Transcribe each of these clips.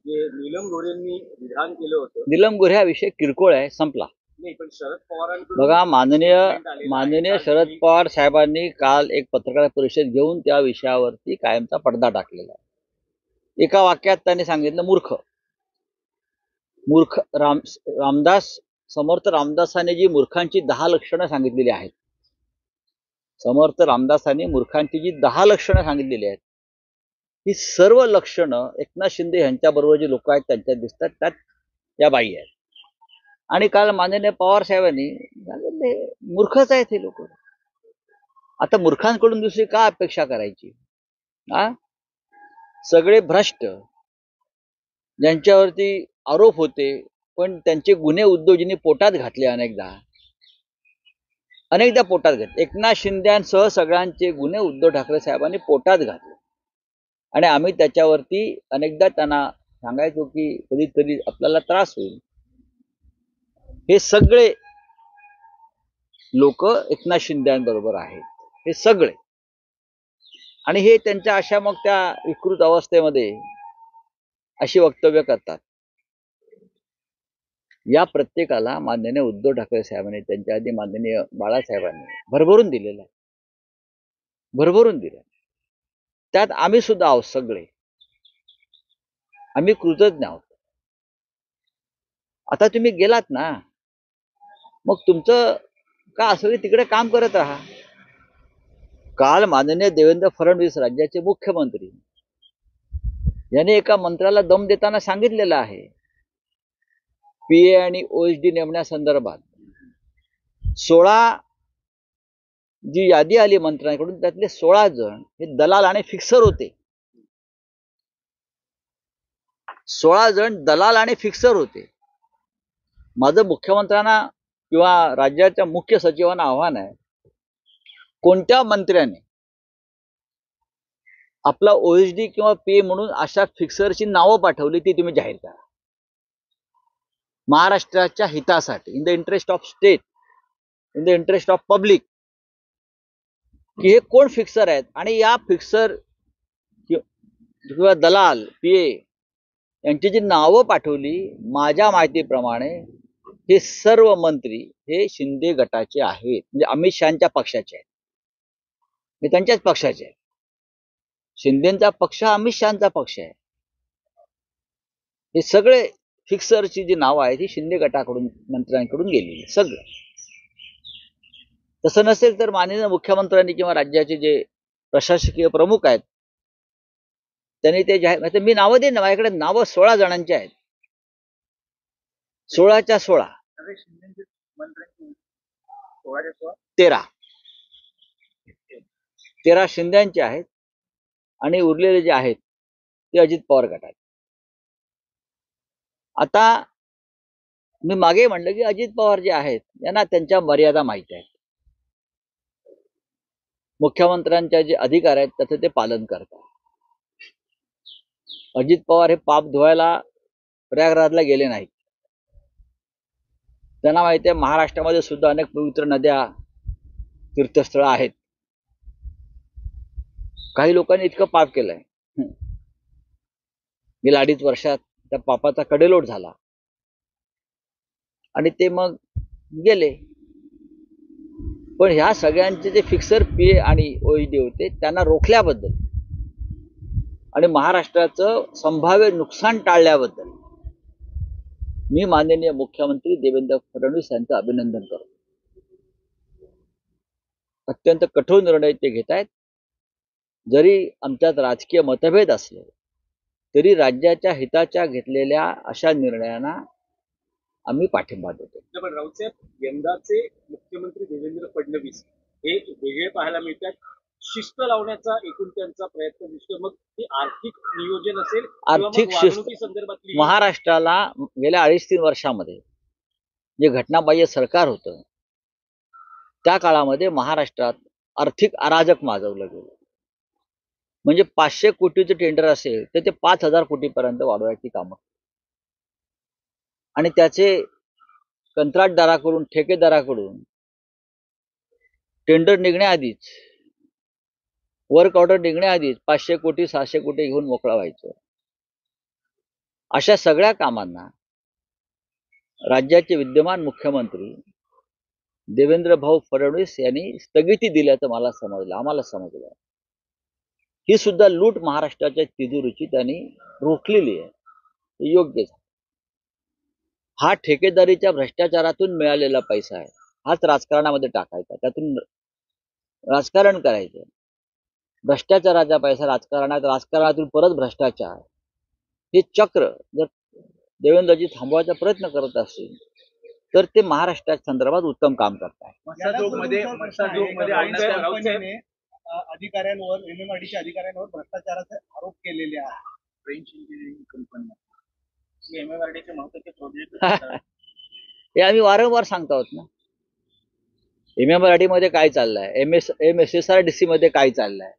जे नीलम गोऱ्हेंनी विधान केलं होतं, नीलम गोऱ्हे हा विषय किरकोळ आहे, संपला. नाही पण शरद पवारांकडून बघा, माननीय शरद पवार साहेबांनी काल एक पत्रकार परिषद घेऊन त्या विषयावरती कायमचा पडदा टाकलेला आहे. एका वाक्यात त्यांनी सांगितलं मूर्ख. समर्थ रामदासांनी जी मूर्खांची 10 लक्षणं सांगितलेली आहेत, समर्थ रामदासांनी मूर्खांची जी 10 लक्षणं सांगितलेली आहेत, ही सर्व लक्षणं एकनाथ शिंदे यांच्याबरोबर जे लोक आहेत त्यांच्यात दिसतात, त्यात या बाई आहेत. आणि काल माननीय पवार साहेबांनी मूर्खच आहेत हे लोक. आता मूर्खांकडून दुसरी का अपेक्षा करायची? सगळे भ्रष्ट, ज्यांच्यावरती आरोप होते पण त्यांचे गुन्हे उद्योजींनी पोटात घातले, अनेकदा पोटात घातले. एकनाथ शिंदेसह सगळ्यांचे गुन्हे उद्धव ठाकरे साहेबांनी पोटात घातले आणि आम्ही त्याच्यावरती अनेकदा त्यांना सांगायचो की कधीतरी आपल्याला त्रास होईल. हे सगळे लोक एकनाथ शिंदेबरोबर आहेत, हे सगळे. आणि हे त्यांच्या अशा मग त्या विकृत अवस्थेमध्ये अशी वक्तव्य करतात. या प्रत्येकाला माननीय उद्धव ठाकरे साहेबांनी, त्यांच्या आधी माननीय बाळासाहेबांनी भरभरून दिलेलं आहे, भरभरून दिलं. त्यात आम्ही सुद्धा आहोत, सगळे आम्ही कृतज्ञ आहोत. आता तुम्ही गेलात ना, मग तुमचं का असं तिकडे काम करत राहा. काल माननीय देवेंद्र फडणवीस राज्याचे मुख्यमंत्री यांनी एका मंत्र्याला दम देताना सांगितलेलं आहे, पीए आणि ओएसडी नेमण्यासंदर्भात 16 जी यादी आली मंत्र्यांकडून, त्यातले 16 जण हे दलाल आणि फिक्सर होते. 16 जण दलाल आणि फिक्सर होते. माझं मुख्यमंत्र्यांना किंवा राज्याच्या मुख्य सचिवांना आव्हान आहे, कोणत्या मंत्र्याने आपला ओएसडी किंवा पीए म्हणून अशा फिक्सरची नावं पाठवली ती तुम्ही जाहीर करा. महाराष्ट्राच्या हितासाठी, in the interest of state, in the interest of public, की हे कोण फिक्सर आहेत. आणि या फिक्सर किंवा दलाल पीए यांची जी नावं पाठवली, माझ्या माहितीप्रमाणे हे सर्व मंत्री हे शिंदे गटाचे आहेत, म्हणजे अमित शहाच्या पक्षाचे आहेत, हे त्यांच्याच पक्षाचे आहेत. शिंदेचा पक्ष हा अमित शहाचा पक्ष आहे. हे सगळे फिक्सरची जी नावं आहेत ही शिंदे गटाकडून, मंत्र्यांकडून गेलेली सगळं. तसं नसेल तर माननीय मुख्यमंत्र्यांनी किंवा राज्याचे जे प्रशासकीय प्रमुख आहेत त्यांनी ते जाहीर, मी नावं देईन ना, माझ्याकडे नावं 16 जणांची आहेत, 16च्या 16. 13 शिंद्यांचे आहेत आणि उरलेले जे आहेत ते अजित पवार गटात. आता मी मागे म्हणलं की अजित पवार जे आहेत यांना त्यांच्या मर्यादा माहिती आहेत. मुख्यमंत्र्यांच्या जे अधिकार आहेत त्याचं ते पालन करतात. अजित पवार हे पाप धुवायला प्रयागराजला गेले नाहीत. त्यांना माहिती आहे महाराष्ट्रामध्ये सुद्धा अनेक पवित्र नद्या, तीर्थस्थळं आहेत. काही लोकांनी इतकं पाप केलंय, गेल्या 2.5 वर्षात त्या पापाचा कडेलोट झाला आणि ते मग गेले. पण ह्या सगळ्यांचे जे फिक्सर पीए आणि ओएसडी होते त्यांना रोखल्याबद्दल आणि महाराष्ट्राचं संभाव्य नुकसान टाळल्याबद्दल मी माननीय मुख्यमंत्री देवेंद्र फडणवीस यांचं अभिनंदन करतो. अत्यंत कठोर निर्णय ते घेत आहेत. जरी आमच्यात राजकीय मतभेद असले तरी राज्याच्या हिताच्या घेतलेल्या अशा निर्णयांना आम्ही पाठिंबा देतो. पण राऊतसाहेब, यंदाचे मुख्यमंत्री देवेंद्र फडणवीस हे वेगळे पाहायला मिळतात. शिस्त लावण्याचा एकूण त्यांचा प्रयत्न दिसतो. मग ते आर्थिक नियोजन असेल, आर्थिक शिस्त संदर्भातली महाराष्ट्राला गेल्या 2.5-3 वर्षामध्ये जे घटनाबाह्य सरकार होतं त्या काळामध्ये महाराष्ट्रात आर्थिक अराजक माजवलं गेलं. म्हणजे 500 कोटीचं टेंडर असेल तर ते 5,000 कोटीपर्यंत वाढवायची कामं आणि त्याचे कंत्राटदाराकडून ठेकेदाराकडून टेंडर निघण्याआधीच वर्क ऑर्डर निघण्याआधीच 500 कोटी 600 कोटी घेऊन मोकळा व्हायचं. अशा सगळ्या कामांना राज्याचे विद्यमान मुख्यमंत्री देवेंद्र भाऊ फडणवीस यांनी स्थगिती दिल्याचं मला समजलं, आम्हाला समजलं. ही सुद्धा लूट महाराष्ट्राच्या तिजोरीची त्यांनी रोखलेली आहे. हे योग्यच. हा ठेकेदारीच्या भ्रष्टाचारातून मिळालेला पैसा आहे, हाच राजकारणामध्ये टाकायचा, त्यातून राजकारण करायचं. भ्रष्टाचाराचा पैसा राजकारणातून परत भ्रष्टाचार, हे चक्र जर देवेंद्रजी थांबवायचा प्रयत्न करत असतील तर ते महाराष्ट्राच्या संदर्भात उत्तम काम करतात. अधिकाऱ्यांवर MMRDच्या अधिकाऱ्यांवर भ्रष्टाचाराचे आरोप केलेले आहेत. फ्रेंच इंजिनिअरिंग कंपनी MMRDचे महत्त्वाचे प्रोजेक्ट हे आम्ही वारंवार सांगतो आहोत ना. MMRD मध्ये काय चाललंय, MSSRDC मध्ये काय चाललंय,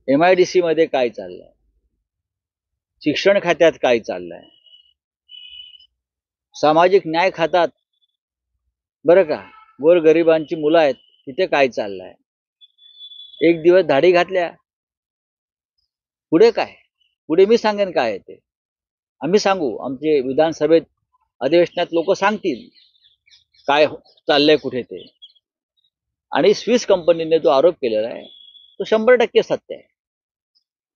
MIDC मध्ये काय चाललंय, शिक्षण खात्यात काय चाललंय, सामाजिक न्याय खात्यात बरं का गोरगरिबांची मुलं आहेत तिथे काय चाललंय. एक दिवस धाडी घातल्या, पुढे काय, पुढे मी सांगेन काय आहे ते. आम्ही सांगू, आमचे विधानसभेत अधिवेशनात लोक सांगतील काय चाललंय कुठे ते. आणि स्विस कंपनीने जो आरोप केलेला आहे तो 100% सत्य आहे,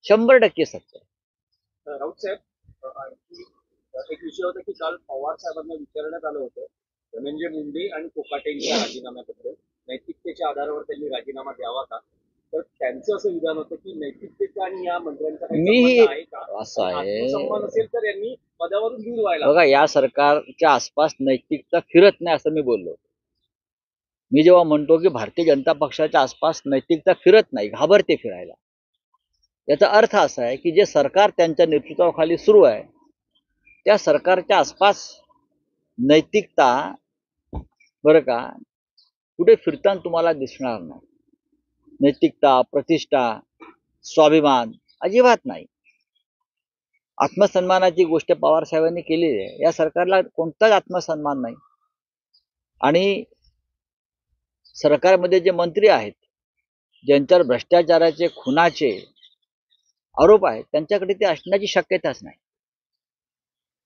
100% सत्य आहे. राऊत साहेब, एक विषय होता की काल पवार साहेबांना विचारण्यात आलं होतं धनंजय मुंडे आणि कोकाटेंच्या राजीनाम्याबद्दल नैतिकतेच्या आधारावर त्यांनी राजीनामा द्यावा का. तर त्यांचं असं विधान होतं की नैतिकतेचा आणि या मंत्र्यांचा काही संबंध आहे का, असं आहे. आत्मसन्मान असेल तर यांनी पदावरून दूर व्हायला. बघा, या सरकारच्या आसपास नैतिकता फिरत नाही असं मी बोललो. मी जेव्हा म्हणतो की भारतीय जनता पक्षाच्या आसपास नैतिकता फिरत नाही, घाबरते फिरायला, याचा अर्थ असा आहे की जे सरकार त्यांच्या नेतृत्वाखाली सुरू आहे त्या सरकारच्या आसपास नैतिकता बरं का कुठे फिरताना तुम्हाला दिसणार नाही. नैतिकता, प्रतिष्ठा, स्वाभिमान अजिबात नाही. आत्मसन्मानाची गोष्ट पवार साहेबांनी केलेली आहे. या सरकारला कोणताच आत्मसन्मान नाही. आणि सरकारमध्ये जे मंत्री आहेत ज्यांच्यावर भ्रष्टाचाराचे, खुनाचे आरोप आहेत त्यांच्याकडे ते असण्याची शक्यताच नाही.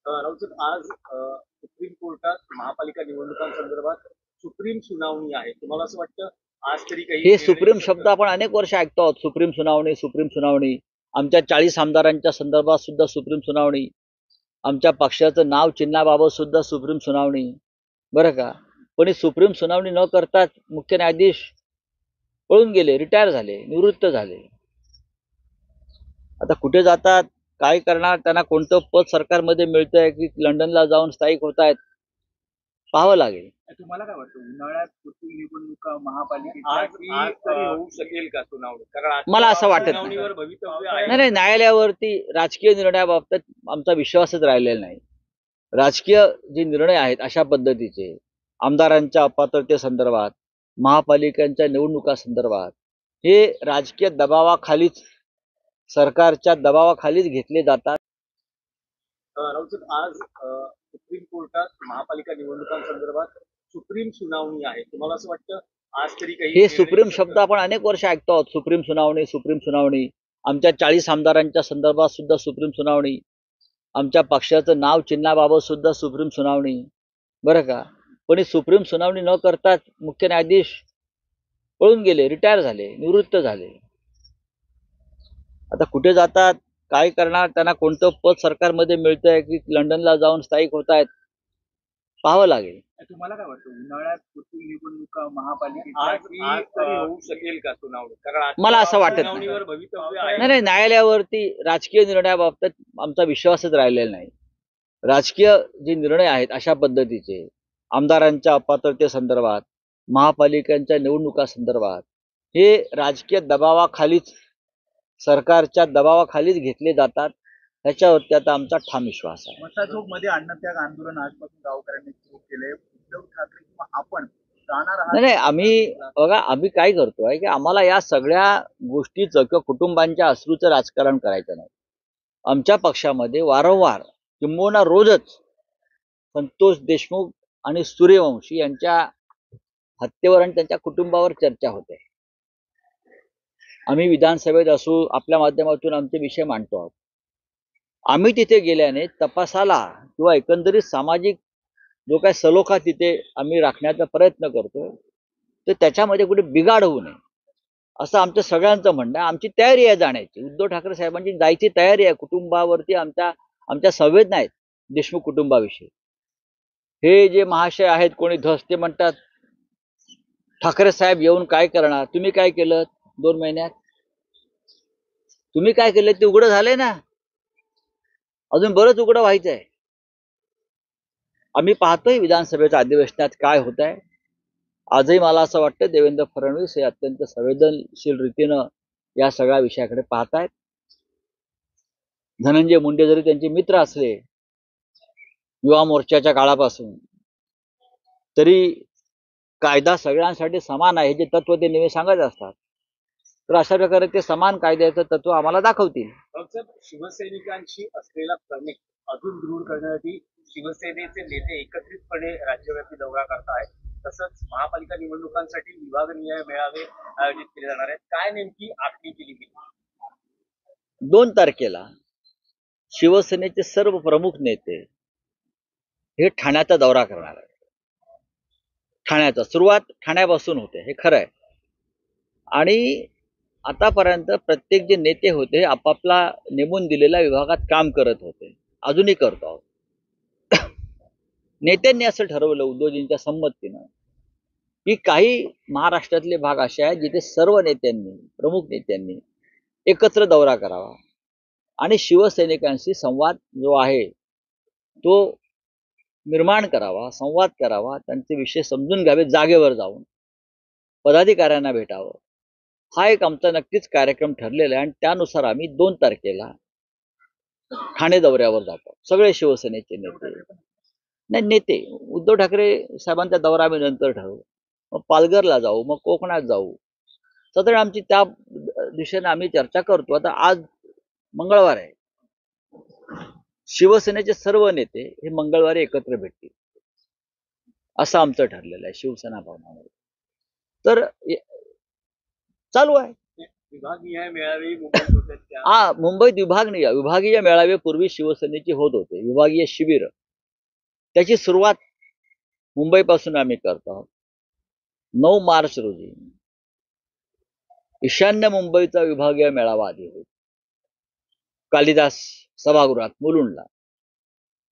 राऊत साहेब, आज सुप्रीम कोर्टात महापालिका निवडणुकांसंदर्भात सुप्रीम सुनावणी आहे. तुम्हाला असं वाटतं आज तरी काही हे सुप्रीम शब्द आपण अनेक वर्ष ऐकतो आहोत. सुप्रीम सुनावणी, सुप्रीम सुनावणी. आमच्या 40 आमदारांच्या संदर्भात सुद्धा सुप्रीम सुनावणी, आमच्या पक्षाचं नाव चिन्हाबाबत सुद्धा सुप्रीम सुनावणी बरं का. पण ही सुप्रीम सुनावणी न करताच मुख्य न्यायाधीश पळून गेले, रिटायर झाले, निवृत्त झाले. आता कुठे जातात, काय करणार, त्यांना कोणतं पद सरकारमध्ये मिळतंय की लंडनला जाऊन स्थायिक होत आहेत, पाहावं लागेल. तुम्हाला काय वाटतं उन्हाळ्यात निवडणुका महापालिकेच्या आज तरी होऊ शकेल का सुनावणी. कारण मला असं वाटत नाही. सुनावणीवर भवितव्य आहे. नाही, न्यायालयावरती राजकीय निर्णयाबाबतीत आमचा विश्वासच राहिलेला नाही. राजकीय जे निर्णय आहेत अशा पद्धतीचे आमदारांच्या अपात्रतेसंदर्भात, महापालिकांच्या निवडणुकांसंदर्भात हे राजकीय दबावाखालीच, सरकारच्या दबावाखालीच घेतले जातात. राऊत साहेब, आज सुप्रीम कोर्टात महापालिका निवडणुकांसंदर्भात सुप्रीम सुनावणी आहे. तुम्हाला असं वाटतं आज तरी काही हे सुप्रीम शब्द आपण अनेक वर्ष ऐकतो आहोत. सुप्रीम सुनावणी, सुप्रीम सुनावणी. आमच्या 40 आमदारांच्या संदर्भात सुद्धा सुप्रीम सुनावणी, आमच्या पक्षाचं नाव चिन्हाबाबत सुद्धा सुप्रीम सुनावणी बरं का. पण ही सुप्रीम सुनावणी न करताच मुख्य न्यायाधीश पळून गेले, रिटायर झाले, निवृत्त झाले. आता कुठे जातात, काय करणार, त्यांना कोणतं पद सरकारमध्ये मिळतंय की लंडनला जाऊन स्थायिक होत आहेत, पाहावं लागेल. तुम्हाला काय वाटतं उन्हाळ्यात निवडणुका महापालिकेच्या आज तरी होऊ शकेल का सुनावणी. कारण मला असं वाटत नाही. सुनावणीवर भवितव्य आहे. नाही, न्यायालयावरती राजकीय निर्णयाबाबतीत आमचा विश्वासच राहिलेला नाही. राजकीय जे निर्णय आहेत अशा पद्धतीचे आमदारांच्या अपात्रतेसंदर्भात, महापालिकांच्या निवडणुकांसंदर्भात हे राजकीय दबावाखालीच, सरकारच्या दबावाखालीच घेतले जातात. ह्याच्यावरती आता आमचा ठाम विश्वास आहे. मसाजोग मध्ये अन्नत्याग आंदोलन आजपासून गावकऱ्यांनी सुरू केले. उद्धव ठाकरे किंवा आपण जाणार आहात? नाही नाही, आम्ही बघा आम्ही काय करतोय की आम्हाला या सगळ्या गोष्टीचं किंवा कुटुंबांच्या अश्रूचं राजकारण करायचं नाही. आमच्या पक्षामध्ये वारंवार किंबहुना रोजच संतोष देशमुख आणि सूर्यवंशी यांच्या हत्येवर आणि त्यांच्या कुटुंबावर चर्चा होते. आम्ही विधानसभेत असू आपल्या माध्यमातून आमचे विषय मांडतो आहोत. आम्ही तिथे गेल्याने तपासाला किंवा एकंदरीत सामाजिक जो काय सलोखा तिथे आम्ही राखण्याचा प्रयत्न करतोय तर त्याच्यामध्ये कुठे बिघाड होऊ नये असं आमचं सगळ्यांचं म्हणणं आहे. आमची तयारी आहे जाण्याची. उद्धव ठाकरे साहेबांची जायची तयारी आहे. कुटुंबावरती आमच्या संवेदना आहेत देशमुख कुटुंबाविषयी. हे जे महाशय आहेत कोणी धस ते म्हणतात ठाकरे साहेब येऊन काय करणार, तुम्ही काय केलं 2 महिन्यात, तुम्ही काय केलं ते उघडं झालंय ना, अजून बरंच उघडं व्हायचं आहे. आम्ही पाहतोय विधानसभेच्या अधिवेशनात काय होत आहे. आजही मला असं वाटतं देवेंद्र फडणवीस हे अत्यंत संवेदनशील रीतीनं या सगळ्या विषयाकडे पाहतायत. धनंजय मुंडे जरी त्यांचे मित्र असले युवा मोर्चाच्या काळापासून तरी कायदा सगळ्यांसाठी समान आहे हे जे तत्व ते नेहमी सांगत असतात. तर अशा प्रकारे ते समान कायद्याचं तत्व आम्हाला दाखवतील. शिवसैनिकांशी असलेला कनेक्ट अजून दृढ करण्यासाठी शिवसेनेचे नेते एकत्रितपणे राज्यव्यापी दौरा करतायत. तसंच महापालिका निवडणुकांसाठी विभागनिहाय मेळावे आयोजित केले जाणार आहेत. काय नेमकी आखणी केली गेली? 2 तारखेला शिवसेनेचे सर्व प्रमुख नेते हे ठाण्याचा दौरा करणार आहेत. ठाण्याचा सुरुवात ठाण्यापासून होते हे खरं आहे. आणि आतापर्यंत प्रत्येक जे नेते होते आपापला नेमून दिलेल्या विभागात काम करत होते, अजूनही करतो आहोत. नेत्यांनी असं ठरवलं उद्धवजींच्या संमतीनं की काही महाराष्ट्रातले भाग असे आहेत जिथे सर्व नेत्यांनी प्रमुख नेत्यांनी एकत्र दौरा करावा आणि शिवसैनिकांशी संवाद जो आहे तो निर्माण करावा, संवाद करावा, त्यांचे विषय समजून घ्यावे, जागेवर जाऊन पदाधिकाऱ्यांना भेटावं. हा एक आमचा नक्कीच कार्यक्रम ठरलेला आहे आणि त्यानुसार आम्ही 2 तारखेला ठाणे दौऱ्यावर जातो. सगळे शिवसेनेचे नेते नाही नेते उद्धव ठाकरे साहेबांचा दौरा आम्ही नंतर ठरवू. मग पालघरला जाऊ, मग कोकणात जाऊ. सतत आमची त्या दिशेने आम्ही चर्चा करतो. आता आज मंगळवार आहे. शिवसेनेचे सर्व नेते हे मंगळवारी एकत्र भेटतील असं आमचं ठरलेलं आहे शिवसेना भवनामध्ये. तर चालू आहे. विभागनिहाय मेळावे मुंबईत होते त्या मुंबईत विभागीय मेळावे पूर्वी शिवसेनेचे होत होते. विभागीय शिबिर त्याची सुरुवात मुंबईपासून आम्ही करतो आहोत. 9 मार्च रोजी ईशान्य मुंबईचा विभागीय मेळावा आधी होईल कालिदास सभागृहात मुलुंडला.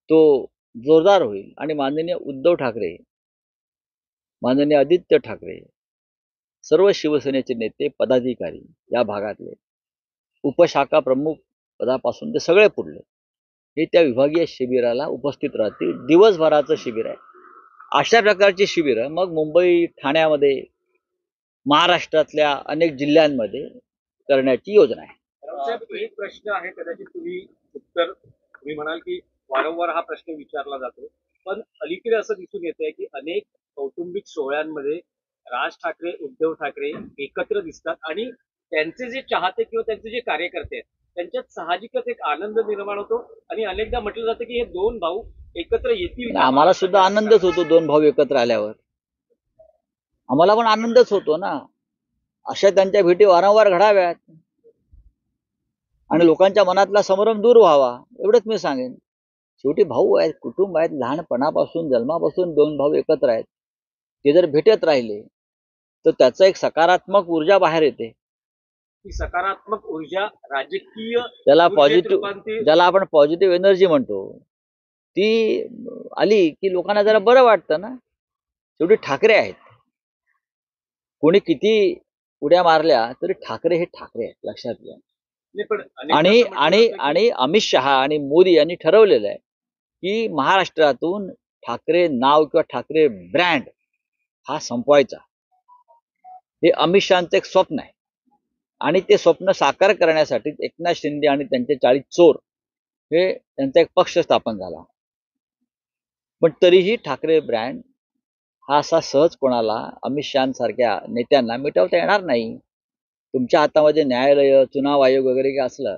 तो जोरदार होईल आणि माननीय उद्धव ठाकरे, माननीय आदित्य ठाकरे, सर्व शिवसेनेचे नेते पदाधिकारी या भागातले उपशाखा प्रमुख पदापासून ते सगळे पुढले हे त्या विभागीय शिबिराला उपस्थित राहतील. दिवसभराचं शिबिर आहे. अशा प्रकारची शिबिरं मग मुंबई, ठाण्यामध्ये, महाराष्ट्रातल्या अनेक जिल्ह्यांमध्ये करण्याची योजना आहे. साहेब एक प्रश्न आहे, कदाचित तुम्ही म्हणाल की वारंवार हा प्रश्न विचारला जातो, पण अलीकडे असं दिसून येत आहे की अनेक कौटुंबिक सोहळ्यांमध्ये राज ठाकरे, उद्धव ठाकरे एकत्र दिसतात आणि त्यांचे जे चाहते किंवा त्यांचे जे कार्यकर्ते आहेत त्यांच्यात साहजिकच एक आनंद निर्माण होतो आणि अनेकदा म्हटलं जातं की हे 2 भाऊ एकत्र येतील. आम्हाला सुद्धा आनंदच होतो 2 भाऊ एकत्र आल्यावर. आम्हाला पण आनंदच होतो ना. अशा त्यांच्या भेटी वारंवार घडाव्यात आणि लोकांच्या मनातला संभ्रम दूर व्हावा एवढंच मी सांगेन. शेवटी भाऊ आहेत, कुटुंब आहेत, लहानपणापासून जन्मापासून 2 भाऊ एकत्र आहेत. ते जर भेटत राहिले तर त्याचा एक सकारात्मक ऊर्जा बाहेर येते. ही सकारात्मक ऊर्जा राजकीय ज्याला आपण पॉझिटिव्ह एनर्जी म्हणतो ती आली की लोकांना जरा बरं वाटतं ना. शेवटी ठाकरे आहेत. कोणी किती उड्या मारल्या तरी ठाकरे हे ठाकरे आहेत, लक्षात घ्या. आणि अमित शहा आणि मोदी यांनी ठरवलेलं आहे की महाराष्ट्रातून ठाकरे नाव किंवा ठाकरे ब्रँड हा संपवायचा. हे अमित शहांचं एक स्वप्न आहे आणि ते स्वप्न साकार करण्यासाठी एकनाथ शिंदे आणि त्यांचे 40 चोर हे त्यांचा एक पक्ष स्थापन झाला. पण तरीही ठाकरे ब्रँड हा असा सहज कोणाला अमित शहासारख्या नेत्यांना मिटवता येणार नाही. तुमच्या हातामध्ये न्यायालय, चुनाव आयोग वगैरे काय असलं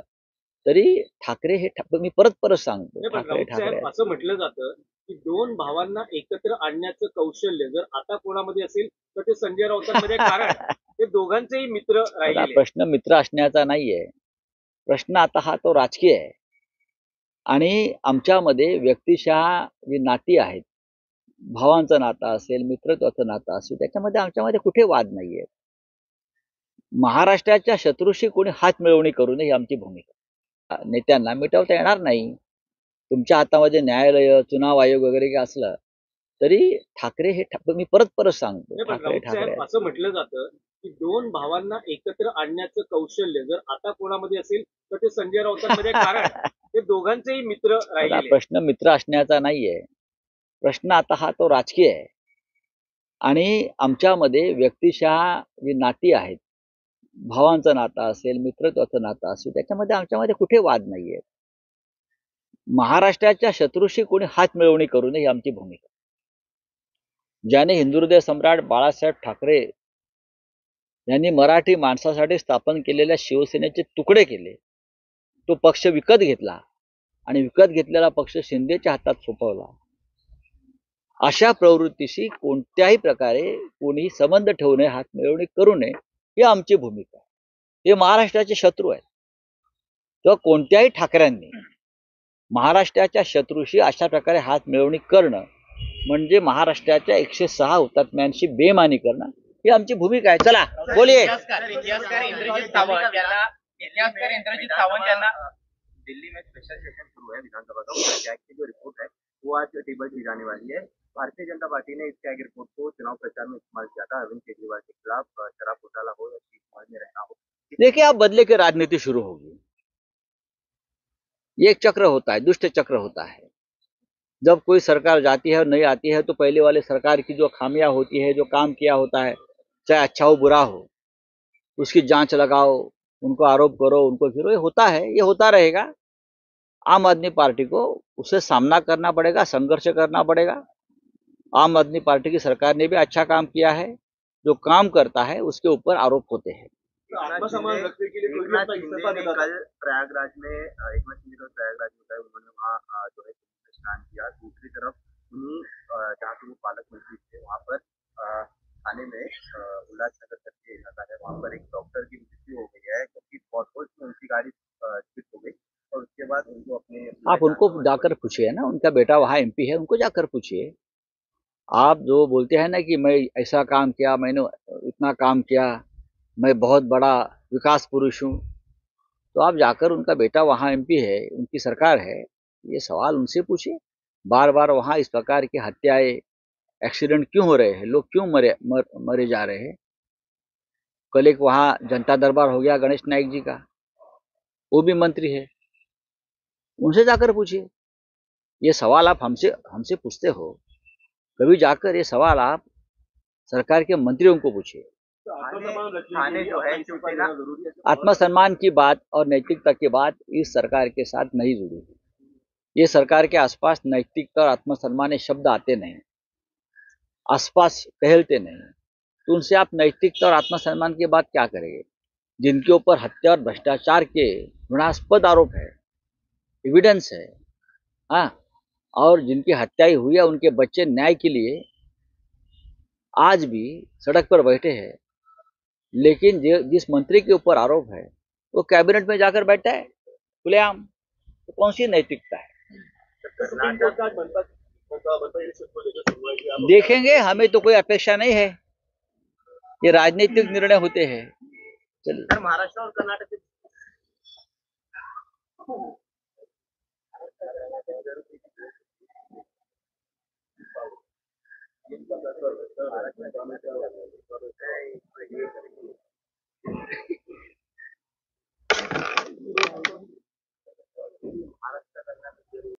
तरी ठाकरे हे मी परत परत सांगतो, नाही, पण ठाकरे राऊत ठाकरे साहेब आहेत. असं म्हटलं जातं की दोन भावांना एकत्र आणण्याचं कौशल्य जर आता कोणामध्ये असेल तर ते संजय राऊतांमध्ये आहे. कारण ते दोघांचेही मित्र आता राहिलेले आहेत. प्रश्न मित्र असण्याचा नाहीये. प्रश्न आता हा तो राजकीय आहे. आणि आमच्यामध्ये व्यक्तिशः जी नाती आहेत, भावांचं नातं असेल, मित्रत्वाचं नातं असेल, त्याच्यामध्ये आमच्यामध्ये कुठे वाद नाहीये. महाराष्ट्राच्या शत्रूशी कोणी हात मिळवणी करू नये ही आमची भूमिका. नेत्यांना मिटवता येणार नाही. तुमच्या हातामध्ये न्यायालय, चुनाव आयोग वगैरे काय असलं तरी ठाकरे हे मी परत परत सांगतो, नाही, पण ठाकरे राऊत ठाकरे साहेब आहेत. असं म्हटलं जातं की दोन भावांना एकत्र आणण्याचं कौशल्य जर आता कोणामध्ये असेल तर ते संजय राऊतांमध्ये आहे. कारण ते दोघांचेही मित्र आता राहिलेले आहेत. प्रश्न मित्र असण्याचा नाहीये. प्रश्न आता हा तो राजकीय आहे. आणि आमच्यामध्ये व्यक्तिशः जी नाती आहेत, भावांचं नातं असेल, मित्रत्वाचं नातं असेल, त्याच्यामध्ये आमच्यामध्ये कुठे वाद नाहीये. महाराष्ट्राच्या शत्रूशी कोणी हात मिळवणी करू नये ही आमची भूमिका. ज्याने हिंदुहृदय सम्राट बाळासाहेब ठाकरे यांनी मराठी माणसासाठी स्थापन केलेल्या शिवसेनेचे तुकडे केले, तो पक्ष विकत घेतला आणि विकत घेतलेला पक्ष शिंदेच्या हातात सोपवला. अशा प्रवृत्तीशी कोणत्याही प्रकारे कोणी संबंध ठेवू नये, हात मिळवणी करू नये ही आमची भूमिका आहे. हे महाराष्ट्राचे शत्रू आहेत. किंवा कोणत्याही ठाकऱ्यांनी महाराष्ट्राच्या शत्रूशी अशा प्रकारे हात मिळवणी करणं म्हणजे महाराष्ट्राच्या 106 हुतात्म्यांशी बेमानी करणं ही आमची भूमिका आहे. चला बोलिये. इतिहासकार इंद्रजीत सावंत यांना दिल्ली में स्पेशल सेशन शुरू है विधानसभा का, उसका जैक की जो रिपोर्ट है वो आज टेबल की जाने वाली है। भारतीय जनता पार्टी ने इस जैक रिपोर्ट को चुनाव प्रचार में इस्तेमाल किया था। अरविंद केजरीवाल के खिलाफ शराब घोटाला हो या समाज में रहना हो। देखिए, अब बदले की राजनीति शुरू होगी. ये एक चक्र होता है, दुष्ट चक्र होता है. जब कोई सरकार जाती है और नहीं आती है तो पहले वाले सरकार की जो खामियां होती है, जो काम किया होता है, चाहे अच्छा हो बुरा हो, उसकी जांच लगाओ, उनको आरोप करो, उनको फिरो. ये होता है, ये होता रहेगा. आम आदमी पार्टी को उससे सामना करना पड़ेगा, संघर्ष करना पड़ेगा. आम आदमी पार्टी की सरकार ने भी अच्छा काम किया है. जो काम करता है उसके ऊपर आरोप होते हैं. आत्मसम्मान रखने के लिए एकनाथ शिंदे ने कल प्रयागराज में एकनाथ शिंदे कल प्रयागराज में गए, उन्होंने वहाँ जो है स्नान किया। दूसरी तरफ उन्हीं जहाँ पे वो पालक मंत्री थे वहाँ पर थाने में उल्लासनगर करके इलाका है, वहाँ पर एक डॉक्टर की मृत्यु हो गई है क्योंकि पॉटहोल्स में उनकी गाड़ी स्लिप हो गई और उसके बाद उनको अपने आप उनको जाकर पूछिए ना, उनका बेटा वहाँ एमपी है, उनको जाकर पूछिए. आप जो बोलते हैं ना कि मैं ऐसा काम किया, मैंने इतना काम किया, मैं बहुत बड़ा विकास पुरुष हूँ, तो आप जाकर उनका बेटा वहाँ एमपी है, उनकी सरकार है, ये सवाल उनसे पूछिए. बार बार वहाँ इस प्रकार की हत्याएं, एक्सीडेंट क्यों हो रहे हैं, लोग क्यों मरे जा रहे हैं. कल एक वहाँ जनता दरबार हो गया गणेश नायक जी का, वो भी मंत्री है, उनसे जाकर पूछिए. ये सवाल आप हमसे हमसे पूछते हो, कभी जाकर ये सवाल आप सरकार के मंत्रियों को पूछिए. थाने जो है शिवसेना आत्मसम्मान की बात और नैतिकता की बात इस सरकार के साथ नहीं जुड़ी. ये सरकार के आसपास नैतिकता और आत्मसम्मान ये शब्द आते नहीं, आसपास टहलते नहीं. तो उनसे आप नैतिकता और आत्मसम्मान की बात क्या करेंगे जिनके ऊपर हत्या और भ्रष्टाचार के घृणास्पद आरोप है, एविडेंस है. हाँ, और जिनकी हत्याएं हुई है, उनके बच्चे न्याय के लिए आज भी सड़क पर बैठे हैं. लेकिन जिस मंत्री के ऊपर आरोप है वो कैबिनेट में जाकर बैठा है खुलेआम, तो कौन सी नैतिकता है. देखेंगे, हमें तो कोई अपेक्षा नहीं है. ये राजनीतिक निर्णय होते हैं. चलिए. महाराष्ट्र और कर्नाटक